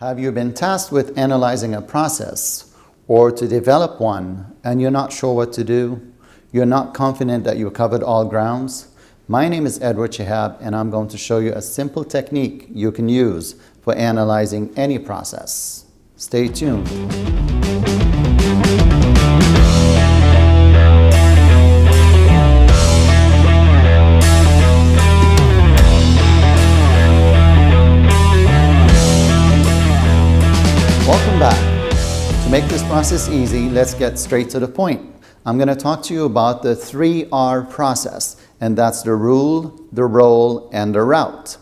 Have you been tasked with analyzing a process or to develop one and you're not sure what to do? You're not confident that you covered all grounds? My name is Edward Shihab and I'm going to show you a simple technique you can use for analyzing any process. Stay tuned. Welcome back. To make this process easy, let's get straight to the point. I'm going to talk to you about the 3R process, and that's the rule, the role, and the route.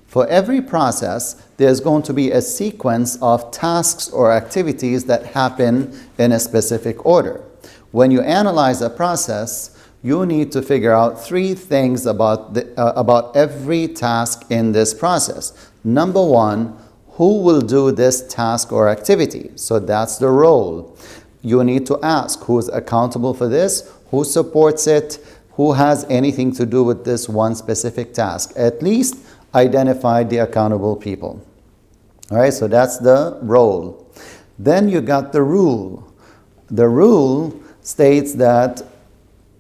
For every process, there's going to be a sequence of tasks or activities that happen in a specific order. When you analyze a process, you need to figure out three things about every task in this process. Number one, who will do this task or activity? So that's the role. You need to ask who's accountable for this, who supports it, who has anything to do with this one specific task. At least identify the accountable people. All right, so that's the role. Then you got the rule. The rule states that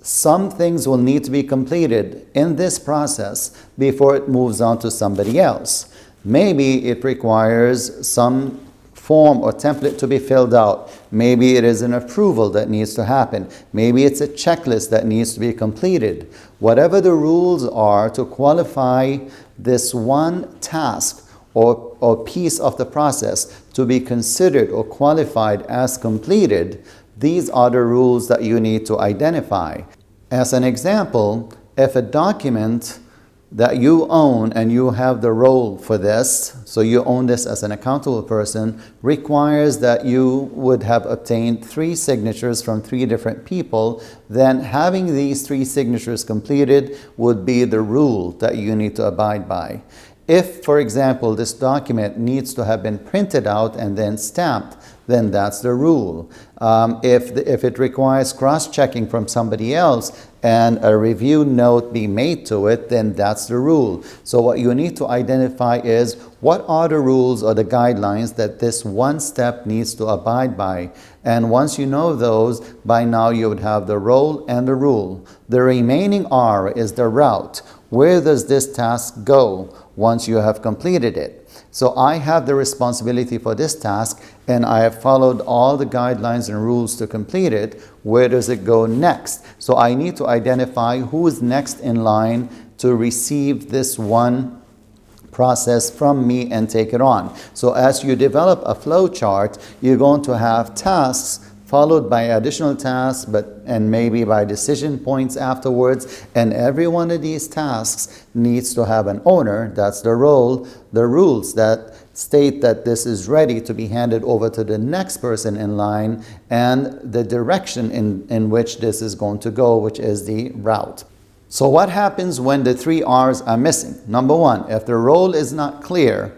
some things will need to be completed in this process before it moves on to somebody else. Maybe it requires some form or template to be filled out. Maybe it is an approval that needs to happen. Maybe it's a checklist that needs to be completed. Whatever the rules are to qualify this one task or piece of the process to be considered or qualified as completed, these are the rules that you need to identify. As an example, if a document that you own and you have the role for this, so you own this as an accountable person, requires that you would have obtained 3 signatures from 3 different people, then having these 3 signatures completed would be the rule that you need to abide by. If, for example, this document needs to have been printed out and then stamped, then that's the rule. If it requires cross-checking from somebody else and a review note be made to it, then that's the rule. So what you need to identify is what are the rules or the guidelines that this one step needs to abide by. And once you know those, by now you would have the role and the rule. The remaining R is the route. Where does this task go once you have completed it? So I have the responsibility for this task and I have followed all the guidelines and rules to complete it. Where does it go next? So I need to identify who is next in line to receive this one process from me and take it on. So as you develop a flow chart, you're going to have tasks followed by additional tasks, and maybe by decision points afterwards. And every one of these tasks needs to have an owner, that's the role, the rules that state that this is ready to be handed over to the next person in line, and the direction in which this is going to go, which is the route. So what happens when the 3 R's are missing? Number one, if the role is not clear,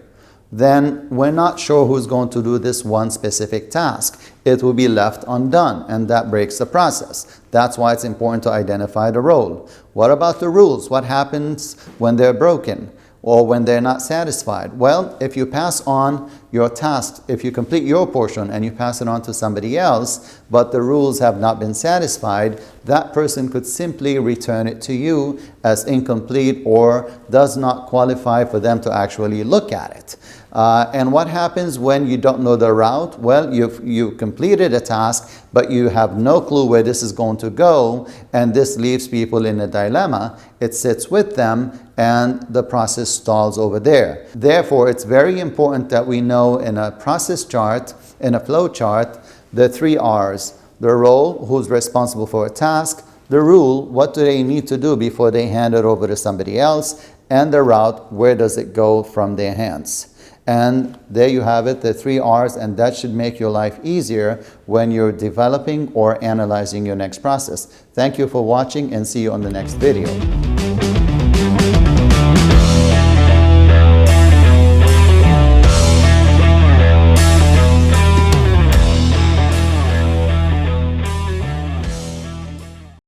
then we're not sure who's going to do this one specific task. It will be left undone, and that breaks the process. That's why it's important to identify the role. What about the rules? What happens when they're broken or when they're not satisfied? Well, if you pass on your task, if you complete your portion and you pass it on to somebody else, but the rules have not been satisfied, that person could simply return it to you as incomplete or does not qualify for them to actually look at it. And what happens when you don't know the route? Well, you completed a task, but you have no clue where this is going to go, and this leaves people in a dilemma. It sits with them, and the process stalls over there. Therefore, it's very important that we know in a process chart, in a flow chart, the 3 R's. The role, who's responsible for a task, the rule, what do they need to do before they hand it over to somebody else, and the route, where does it go from their hands. And there you have it, the 3 R's, and that should make your life easier when you're developing or analyzing your next process. Thank you for watching and see you on the next video.